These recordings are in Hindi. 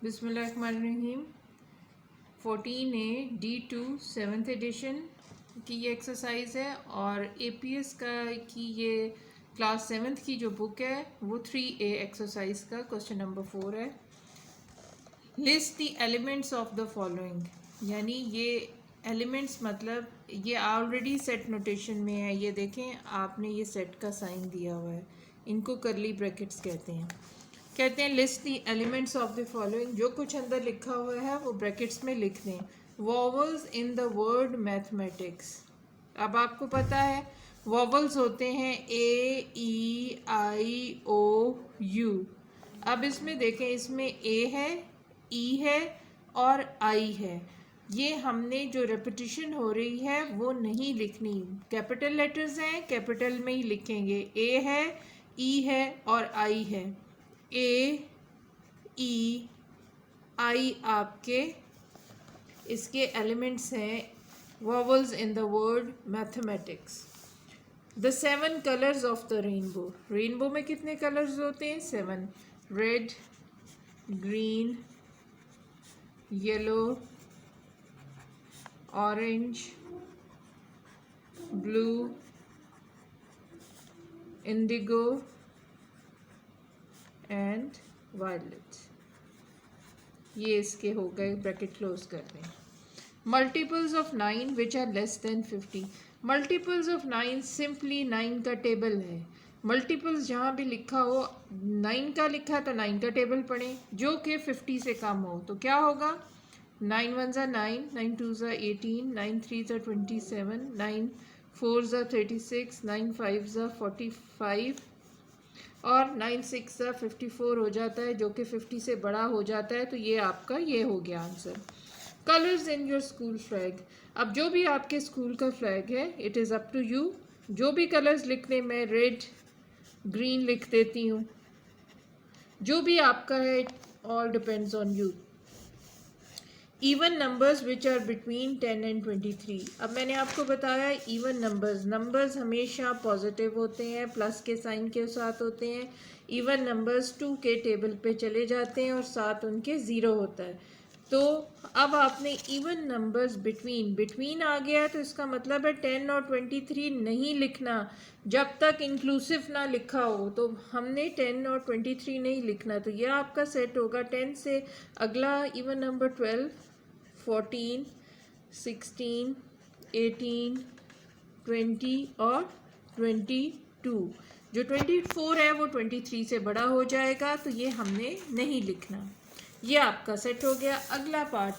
बिस्मिल्लाहिर्रहमानिर्रहीम 14A D2 7th एडिशन की ये एक्सरसाइज है और APS का की ये क्लास 7th की जो बुक है वो 3A एक्सरसाइज का क्वेश्चन नंबर 4 है। List the elements of the following, यानी ये एलिमेंट्स मतलब ये ऑलरेडी सेट नोटेशन में है। ये देखें, आपने ये सेट का साइन दिया हुआ है, इनको करली ब्रैकेट्स कहते हैं list the elements of the following. जो कुछ अंदर लिखा हुआ है वो ब्रैकेट्स में लिख दें। Vowels in the word mathematics. अब आपको पता है वॉवल्स होते हैं ए ई आई ओ यू। अब इसमें देखें, इसमें ए है, ई है और आई है। ये हमने जो रेपिटिशन हो रही है वो नहीं लिखनी। कैपिटल लेटर्स हैं, कैपिटल में ही लिखेंगे। ए है, ई है और आई है। ए ई आई आपके इसके एलिमेंट्स हैं, vowels in the word mathematics. The 7 colours of the rainbow. Rainbow में कितने कलर्स होते हैं? 7। Red, green, yellow, orange, blue, indigo and violet. ये इसके हो गए, ब्रैकेट क्लोज कर दें। Multiples of 9 which are less than 50। Multiples of 9 simply 9 का टेबल है। मल्टीपल्स जहाँ भी लिखा हो, 9 का लिखा तो 9 का टेबल पढ़ें, जो कि 50 से कम हो। तो क्या होगा? 9 1 ज़ा 9, 9 2 ज़ा 18, 9 3 ज़ा 27, 9 4 ज़ा 36, 9 5 ज़ा 45 और 9 6 ज़ा 54 हो जाता है, जो कि 50 से बड़ा हो जाता है। तो ये आपका ये हो गया answer. Colours in your school flag. अब जो भी आपके स्कूल का फ्लैग है, it is up to you. जो भी कलर्स लिखने में, रेड ग्रीन लिख देती हूँ, जो भी आपका है, all depends on you. Even numbers which are between 10 and 23। अब मैंने आपको बताया इवन नंबर्स हमेशा पॉजिटिव होते हैं, प्लस के साइन के साथ होते हैं। इवन नंबर्स 2 के टेबल पे चले जाते हैं और साथ उनके 0 होता है। तो अब आपने इवन नंबर्स बिटवीन आ गया, तो इसका मतलब है 10 और 23 नहीं लिखना जब तक इंक्लूसिव ना लिखा हो। तो हमने 10 और 23 नहीं लिखना, तो यह आपका सेट होगा। 10 से अगला इवन नंबर 12, 14, 16, 18, 20 और 22। जो 24 है वो 23 से बड़ा हो जाएगा, तो ये हमने नहीं लिखना। ये आपका सेट हो गया। अगला पार्ट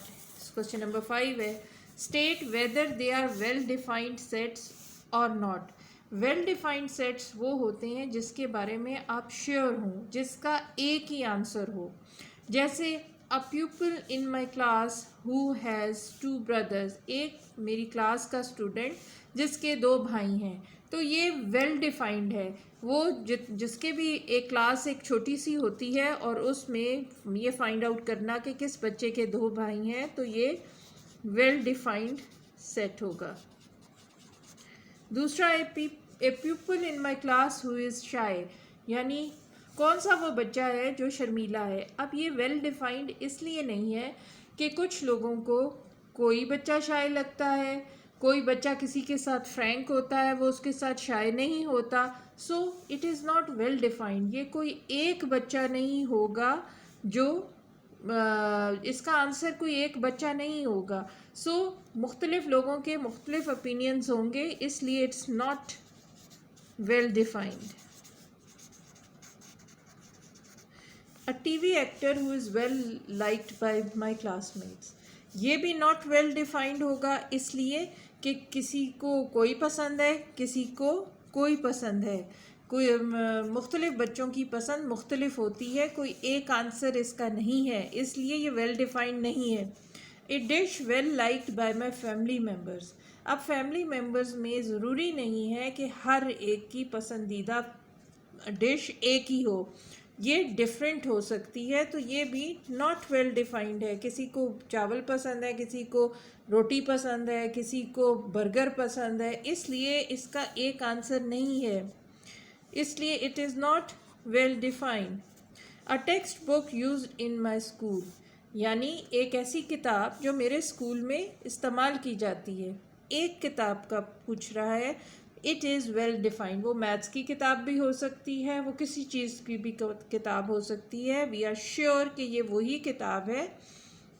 क्वेश्चन नंबर 5 है, state whether they are well defined sets और नॉट। वेल डिफाइंड सेट्स वो होते हैं जिसके बारे में आप श्योर हों, जिसका एक ही आंसर हो। जैसे a pupil in my class who has 2 brothers. एक मेरी क्लास का स्टूडेंट जिसके 2 भाई हैं, तो ये वेल डिफाइंड है। वो जिसके भी एक क्लास एक छोटी सी होती है और उसमें ये फाइंड आउट करना कि किस बच्चे के 2 भाई हैं, तो ये वेल डिफाइंड सेट होगा। दूसरा, a pupil in my class who is shy, यानी कौन सा वो बच्चा है जो शर्मीला है। अब ये वेल डिफाइंड इसलिए नहीं है कि कुछ लोगों को कोई बच्चा शाय लगता है, कोई बच्चा किसी के साथ फ्रैंक होता है, वो उसके साथ शाय नहीं होता। So it is not well defined. ये कोई एक बच्चा नहीं होगा जो इसका आंसर कोई एक बच्चा नहीं होगा। सो मुख्तलिफ लोगों के मुख्तलिफ ओपिनियंस होंगे, इसलिए it's not well defined. A TV actor who is well liked by my classmates. ये भी नॉट वेल डिफाइंड होगा, इसलिए कि किसी को कोई पसंद है, किसी को कोई पसंद है। कोई मुख्तलिफ बच्चों की पसंद मुख्तलिफ होती है, कोई एक आंसर इसका नहीं है, इसलिए ये वेल डिफाइंड नहीं है। A dish well liked by my family members. अब फैमिली मेम्बर्स में ज़रूरी नहीं है कि हर एक की पसंदीदा डिश एक ही हो, ये डिफरेंट हो सकती है, तो ये भी नॉट वेल डिफाइंड है। किसी को चावल पसंद है, किसी को रोटी पसंद है, किसी को बर्गर पसंद है, इसलिए इसका एक आंसर नहीं है, इसलिए it is not well defined. A text book used in my school. यानी एक ऐसी किताब जो मेरे स्कूल में इस्तेमाल की जाती है। एक किताब का पूछ रहा है, इट इज़ वेल डिफाइंड। वो मैथ्स की किताब भी हो सकती है, वो किसी चीज़ की भी किताब हो सकती है। वी आर श्योर कि ये वही किताब है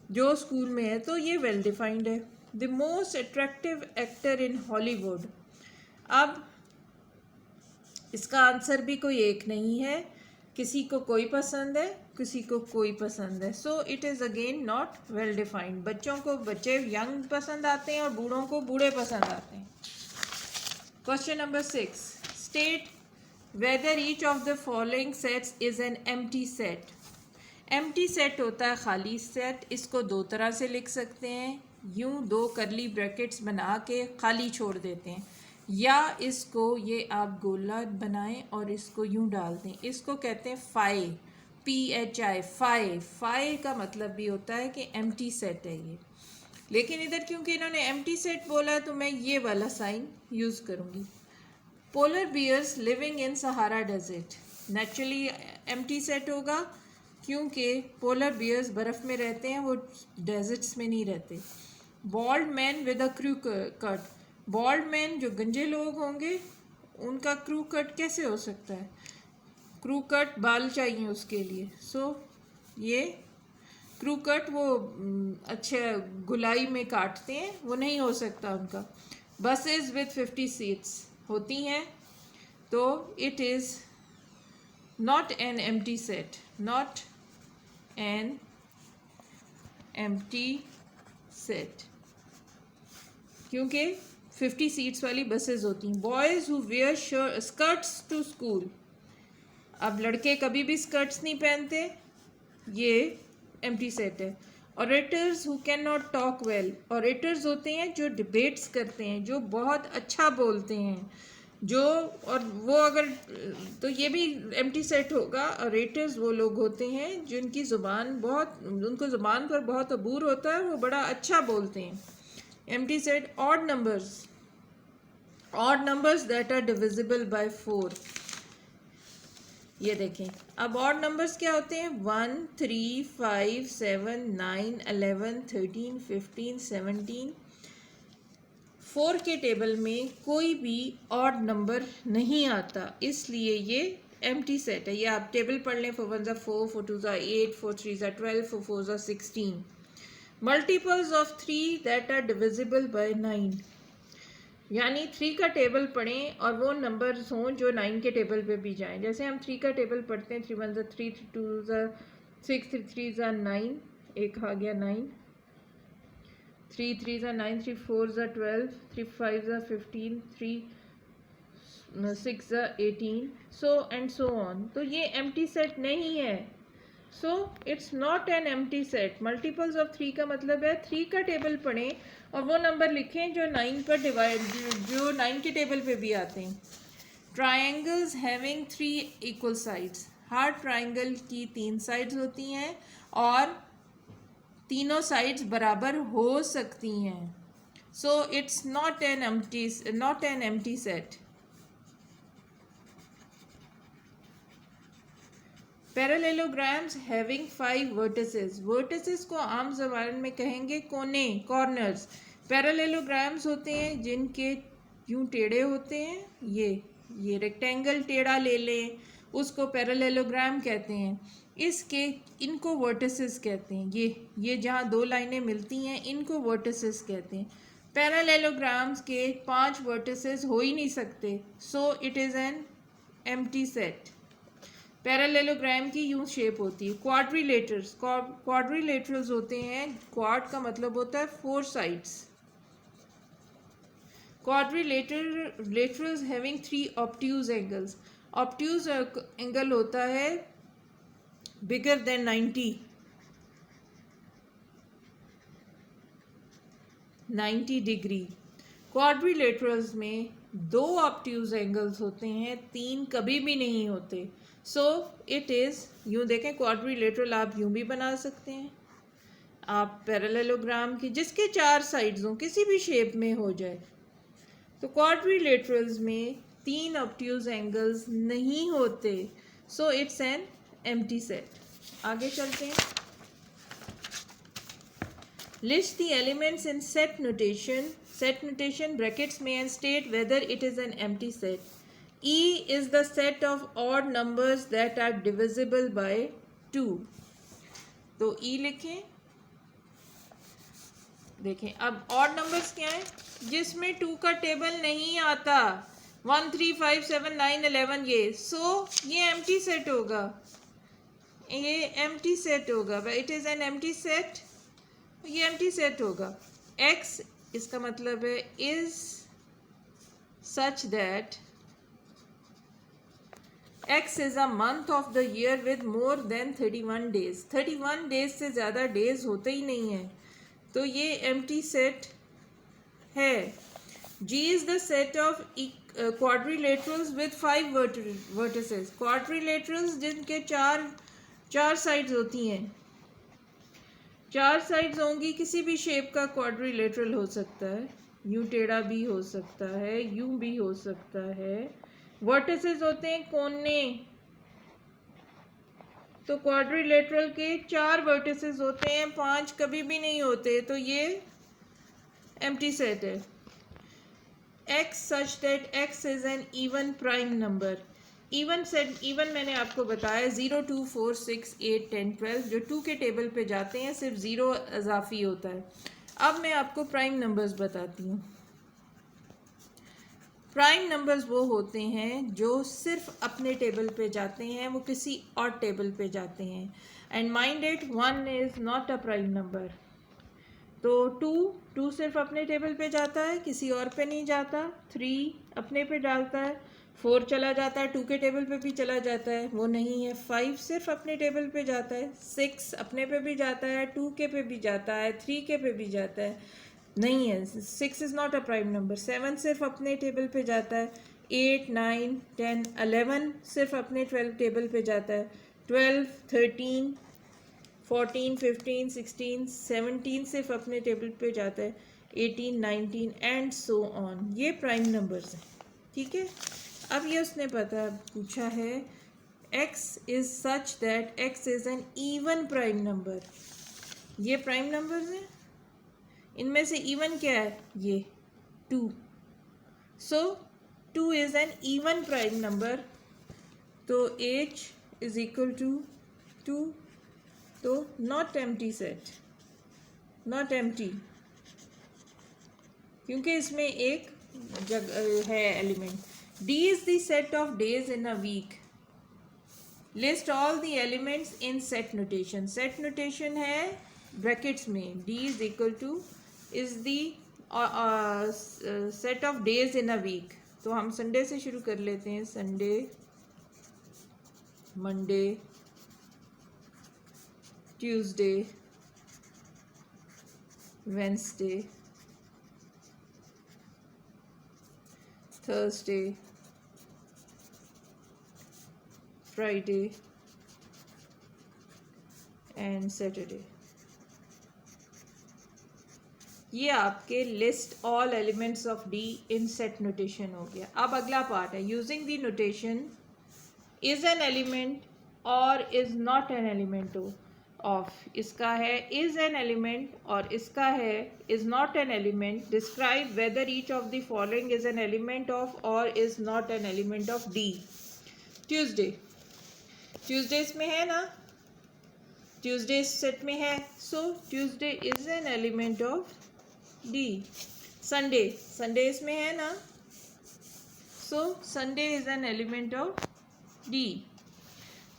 जो स्कूल में है, तो ये वेल डिफाइंड है। The most attractive actor in Hollywood. अब इसका आंसर भी कोई एक नहीं है, किसी को कोई पसंद है, किसी को कोई पसंद है। So it is again not well defined. बच्चों को बच्चे यंग पसंद आते हैं और बूढ़ों को बूढ़े पसंद आते हैं। Question number 6, state whether each of the following sets is an empty set. Empty set होता है खाली सेट। इसको दो तरह से लिख सकते हैं, यूं दो करली ब्रैकेट्स बना के खाली छोड़ देते हैं, या इसको ये आप गोला बनाएं और इसको यूं डाल दें। इसको कहते हैं फाई, PHI, फाई। फाई का मतलब भी होता है कि एम्प्टी सेट है ये। लेकिन इधर क्योंकि इन्होंने एम्प्टी सेट बोला है तो मैं ये वाला साइन यूज़ करूँगी। Polar bears living in Sahara desert, naturally empty set होगा क्योंकि पोलर बियर्स बर्फ़ में रहते हैं, वो डेजर्ट्स में नहीं रहते। Bald man with a crew cut, bald man जो गंजे लोग होंगे उनका क्रू कट कैसे हो सकता है? क्रू कट बाल चाहिए उसके लिए। सो ये क्रू कट वो अच्छे गुलाई में काटते हैं, वो नहीं हो सकता उनका। बसेस विद 50 सीट्स होती हैं, तो it is not an empty set, not an empty set, क्योंकि 50 सीट्स वाली बसेस होती हैं। Boys who wear skirts to school, अब लड़के कभी भी स्कर्ट्स नहीं पहनते, ये एम्प्टी सेट है। Orators who can not talk well, orators होते हैं जो डिबेट्स करते हैं, जो बहुत अच्छा बोलते हैं, जो और वो अगर तो ये भी एम्प्टी सेट होगा। ऑरेटर्स वो लोग होते हैं जिनकी ज़ुबान बहुत, उनको ज़ुबान पर बहुत अबूर होता है, वो बड़ा अच्छा बोलते हैं। Empty set. Odd numbers, odd numbers that are divisible by 4। ये देखें, अब ऑड नंबर्स क्या होते हैं? 1, 3, 5, 7, 9, 11, 13, 15, 17। 4 के टेबल में कोई भी ऑड नंबर नहीं आता, इसलिए ये एम्प्टी सेट है। ये आप टेबल पढ़ लें, 4 1 4, 4 2 8, 4 3 12, 4 4 16। Multiples of 3 that are divisible by 9, यानी 3 का टेबल पढ़ें और वो नंबर्स हों जो 9 के टेबल पे भी जाएं। जैसे हम 3 का टेबल पढ़ते हैं, 3 1 3, 3 2 6, 3 3 9, एक आ गया 9, 3 3 9, 3 4 12, 3 5 15, 3 6 18, सो एंड सो ऑन। तो ये एम्प्टी सेट नहीं है। So it's not an empty set. Multiples of 3 का मतलब है 3 का टेबल पढ़ें और वो नंबर लिखें जो 9 पर डिवाइड, जो 9 के टेबल पे भी आते हैं। ट्रायंगल्स हैविंग 3 इक्वल साइड्स, हर ट्रायंगल की 3 साइड्स होती हैं और तीनों साइड्स बराबर हो सकती हैं। So it's not an empty set. Parallelograms having 5 vertices, vertices को आम ज़बान में कहेंगे कोने, कॉर्नर्स। पैरेललोग्राम्स होते हैं जिनके यूं टेढ़े होते हैं, ये रेक्टेंगल टेढ़ा ले लें, उसको पैरेललोग्राम कहते हैं। इसके इनको वर्टिसेस कहते हैं। ये जहाँ 2 लाइनें मिलती हैं इनको वर्टिसेस कहते हैं। पैरेललोग्राम्स के 5 वर्टिसेस हो ही नहीं सकते, so it is an empty set. Parallelogram की यूं शेप होती है। क्वाड्रिलेटरल्स, क्वाड्रिलेटरल्स होते हैं, क्वाड का मतलब होता है 4 sides. Quadrilaterals having 3 obtuse angles, obtuse angle होता है बिगर देन 90 डिग्री। क्वाड्रिलेटरल्स में 2 ऑब्ट्यूज एंगल्स होते हैं, 3 कभी भी नहीं होते। सो इट इज़, यूँ देखें क्वाड्रिलेटरल आप यूँ भी बना सकते हैं, आप पैरेललोग्राम की जिसके 4 साइड्स हों, किसी भी शेप में हो जाए। तो क्वाड्रिलेटरल्स में 3 ऑब्ट्यूज एंगल्स नहीं होते, so it's an empty set. आगे चलते हैं। List the elements in set notation. Set notation brackets में and state whether it is an empty set. E is the set of odd numbers that are divisible by 2. तो E लिखें. देखें अब ऑड नंबर्स क्या है जिसमें 2 का टेबल नहीं आता. 1 3 5 7 9 11 ये. ये एम्प्टी सेट होगा. ये एम्प्टी सेट होगा. It is an empty set. ये एम्प्टी सेट होगा. एक्स इसका मतलब है is such that x is a month of the year with more than 31 days. 31 days से ज़्यादा डेज होते ही नहीं है. तो ये एम्प्टी सेट है. G is the set of quadrilaterals with 5 vertices. Quadrilaterals जिनके चार साइड्स होती हैं. 4 साइड्स होंगी. किसी भी शेप का क्वाड्रिलेटरल हो सकता है. यूं टेढ़ा भी हो सकता है, यूं भी हो सकता है. वर्टिसेस होते हैं कोने. तो क्वाड्रिलेटरल के 4 वर्टिसेस होते हैं, 5 कभी भी नहीं होते. तो ये एम्प्टी सेट है. X such that X is an even prime number. Even set even मैंने आपको बताया 0 2 4 6 8 10 12 जो 2 के टेबल पे जाते हैं सिर्फ 0 इजाफी होता है. अब मैं आपको प्राइम नंबर्स बताती हूँ. प्राइम नंबर्स वो होते हैं जो सिर्फ अपने टेबल पे जाते हैं, वो किसी और टेबल पे जाते हैं. And mind it 1 is not a prime number. तो 2 सिर्फ अपने टेबल पे जाता है, किसी और पे नहीं जाता. 3 अपने पे डालता है. 4 चला जाता है, 2 के टेबल पे भी चला जाता है, वो नहीं है. 5 सिर्फ अपने टेबल पे जाता है. 6 अपने पे भी जाता है, 2 के पे भी जाता है, 3 के पे भी जाता है, नहीं है. 6 is not a prime number. 7 सिर्फ अपने टेबल पे जाता है. 8 9 10 11 सिर्फ अपने 12 टेबल पे जाता है. 12 13 14 15 16 17 सिर्फ अपने टेबल पे जाता है. 18 19 एंड सो ऑन. ये प्राइम नंबर्स हैं. ठीक है. अब ये उसने पूछा है x is such that x is an even prime number. ये प्राइम नंबर्स हैं. इनमें से इवन क्या है? ये 2. सो 2 is an even prime number. तो h इज इक्वल टू 2. तो not empty set. Not empty क्योंकि इसमें एक जगह है element. D is the set of days in a week. List all the elements in set notation. Set notation है brackets में. D is equal to is the set of days in a week. तो हम संडे से शुरू कर लेते हैं. Sunday, Monday, Tuesday, Wednesday, Thursday, Friday and Saturday. ये आपके list all elements of D in set notation हो गया. अब अगला पार्ट है using the notation is an element और is not an element of. इसका है इज एन एलिमेंट और इसका है is not an element. Describe whether each of the following is an element of और is not an element of D. Tuesday. Tuesday इसमें है ना. ट्यूसडे इस सेट में है. So Tuesday is an element of D. Sunday. Sunday इसमें है ना. So Sunday is an element of D.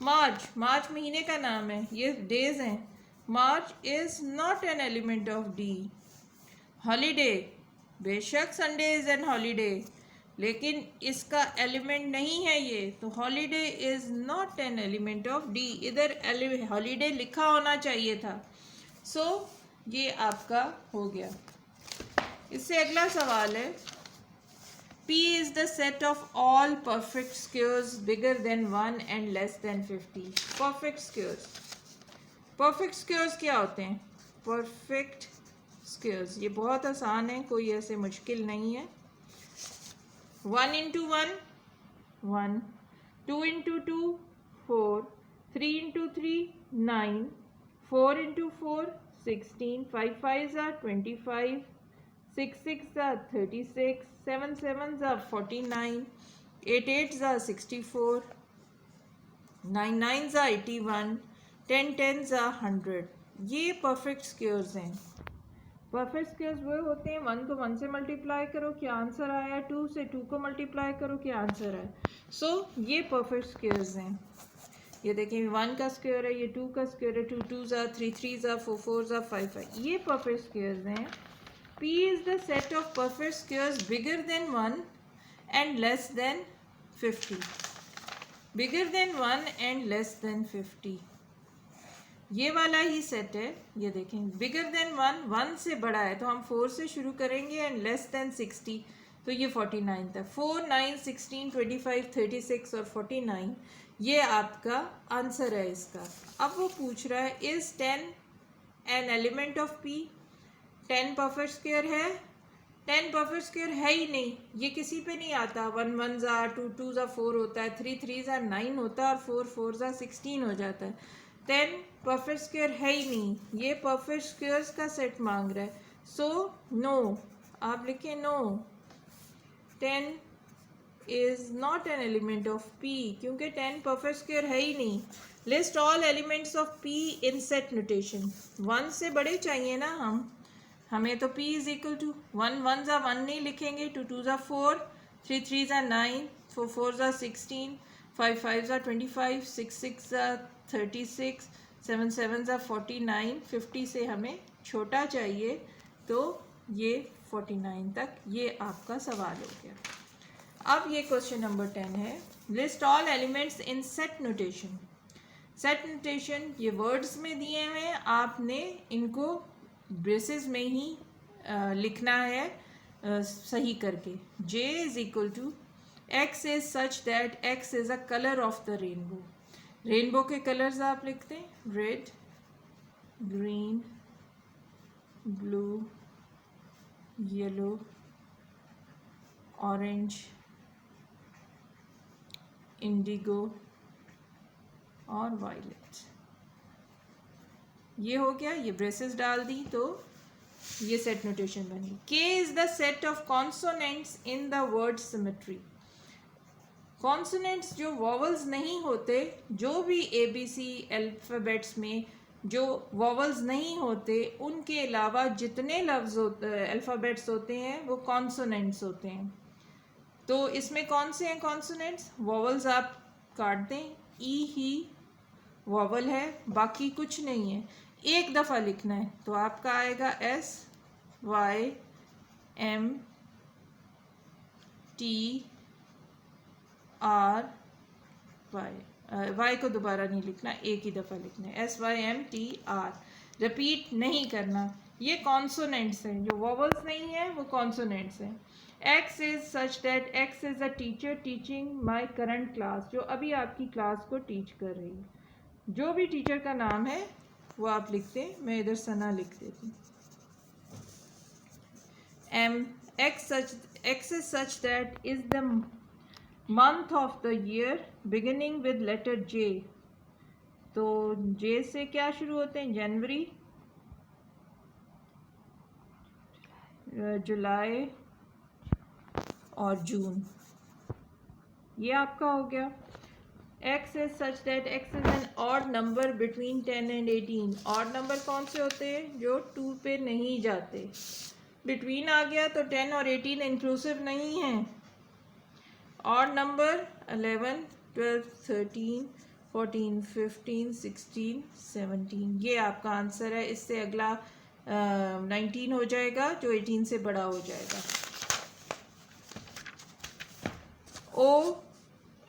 March. March महीने का नाम है. ये डेज हैं. March is not an element of D. Holiday. बेशक संडे इज एन हॉलीडे लेकिन इसका एलिमेंट नहीं है ये. तो holiday is not an element of D. इधर हॉलीडे लिखा होना चाहिए था. सो ये आपका हो गया. इससे अगला सवाल है P is the set of all perfect squares bigger than 1 and less than 50. Perfect squares. Perfect squares क्या होते हैं? Perfect squares ये बहुत आसान है, कोई ऐसे मुश्किल नहीं है. 1 into 1 1, 2 into 2 4, 3 into 3 9, 4 into 4, 16. 5 5s are 25. 6 6s are 36. 7 7s are 49. 8 8s are 64. 9 9s are 81. 10 10s are 100. ये परफेक्ट स्क्वेयर्स हैं. परफेक्ट स्क्वेयर्स वो होते हैं 1 को 1 से मल्टीप्लाई करो क्या आंसर आया, 2 से 2 को मल्टीप्लाई करो क्या आंसर आया. सो ये परफेक्ट स्क्वेयर्स हैं. ये देखें 1 का स्क्वायर है, ये 2 का स्क्वायर है, 2 2s are 3 3s are 4 4s are 5 5. ये परफेक्ट स्क्वायर्स हैं. P is the set of perfect squares bigger than 1 and less than 50. Bigger than 1 and less than 50. ये वाला ही सेट है. ये देखें बिगर देन 1, 1 से बड़ा है तो हम 4 से शुरू करेंगे एंड लेस देन 60 तो ये 49 था. 4 9 16 25 36 और 49 ये आपका आंसर है इसका. अब वो पूछ रहा है is 10 N element of P. 10 perfect square है. 10 परफेक्ट स्क्वायर है ही नहीं, ये किसी पे नहीं आता. 1 1s are 2 2s are 4 होता है, 3 3s are 9 होता है और 4 4s are 16 हो जाता है. 10 परफेक्ट स्क्वायर है ही नहीं, ये परफेक्ट स्क्वायर्स का सेट मांग रहा है. सो नो, आप लिखें no, 10 is not an element of P क्योंकि 10 परफेक्ट स्क्वायर है ही नहीं. List all elements of P in set notation. 1 से बड़े चाहिए ना हमें तो p is equal to 1 1s are 1 नहीं लिखेंगे, 2 2s are 4, 3 3s are 9, 4 4s are 16, 5 5s are 25, 6 6s are 36, 7 7s are 49. 50 से हमें छोटा चाहिए तो ये 49 तक. ये आपका सवाल हो गया. अब ये क्वेश्चन नंबर 10 है. List all elements in set notation. Set notation ये वर्ड्स में दिए हुए हैं, आपने इनको ब्रेसेस में ही लिखना है सही करके. j is equal to x is such that x is a colour of the rainbow. Rainbow के कलर्स आप लिखते हैं red, green, blue, yellow, orange, indigo और वायलेट. ये हो गया. ये ब्रेसेस डाल दी तो ये सेट नोटेशन बनी. K is the set of consonants in the word symmetry. Consonants जो वॉवल्स नहीं होते, जो भी ABC अल्फ़ाबेट्स में जो वॉवल्स नहीं होते उनके अलावा जितने लफ्ज़ होते अल्फ़ाबेट्स होते हैं वो कॉन्सोनेंट्स होते हैं. तो इसमें कौन से हैं कॉन्सोनेंट्स? वॉवल्स आप काट दें, ई ही वॉवल है, बाकी कुछ नहीं है. एक दफ़ा लिखना है तो आपका आएगा S Y M T R Y. Y को दोबारा नहीं लिखना, एक ही दफ़ा लिखना है. S Y M T R. Repeat नहीं करना. ये कॉन्सोनेंट्स हैं. जो वॉवल्स नहीं हैं वो कॉन्सोनेंट्स हैं. X is such that X is a teacher teaching my current class. जो अभी आपकी क्लास को टीच कर रही है. जो भी टीचर का नाम है वो आप लिखते हैं. मैं इधर सना लिख देती हूँ. M X is such that is the month of the year beginning with letter J. तो J से क्या शुरू होते हैं? जनवरी, जुलाई और जून. ये आपका हो गया. X is such that X is an odd number between 10 and 18. odd number कौन से होते हैं? जो 2 पे नहीं जाते. between आ गया तो 10 और 18 इंक्लूसिव नहीं है. odd number 11 12 13 14 15 16 17. ये आपका आंसर है. इससे अगला 19 हो जाएगा जो 18 से बड़ा हो जाएगा. O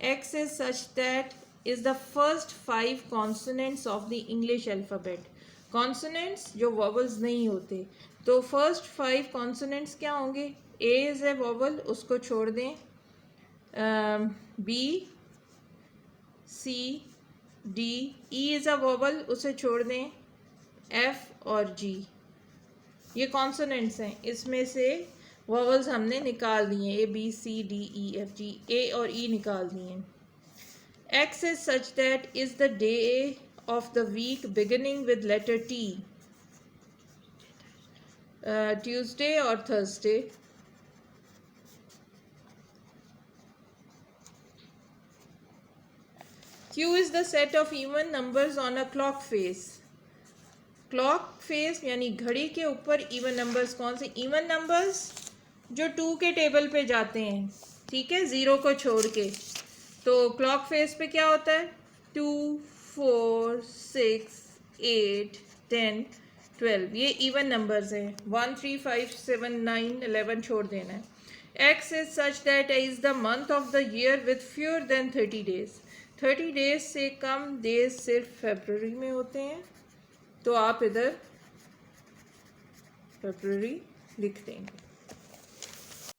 X is such that is the first 5 consonants of the English alphabet. Consonants जो vowels नहीं होते, तो first 5 consonants क्या होंगे? A is a vowel, उसको छोड़ दें. B, C, D, E is a vowel, उसे छोड़ दें. F और G ये consonants हैं. इसमें से वॉवल्स हमने निकाल दिए. A B C D E F G. A और E निकाल दिए. X is such that is the day of the week beginning with letter T? Tuesday or Thursday? Q is the set of even numbers on a clock face. Clock face यानी घड़ी के ऊपर इवन नंबर्स कौन से? इवन नंबर्स जो 2 के टेबल पे जाते हैं, ठीक है, 0 को छोड़ के. तो क्लॉक फेस पे क्या होता है? 2, 4, 6, 8, 10, 12. ये इवन नंबर्स हैं. 1, 3, 5, 7, 9, 11 छोड़ देना है. X is such that is the month of the year with fewer than 30 days. 30 days से कम डेज सिर्फ फरवरी में होते हैं. तो आप इधर फरवरी लिख देंगे.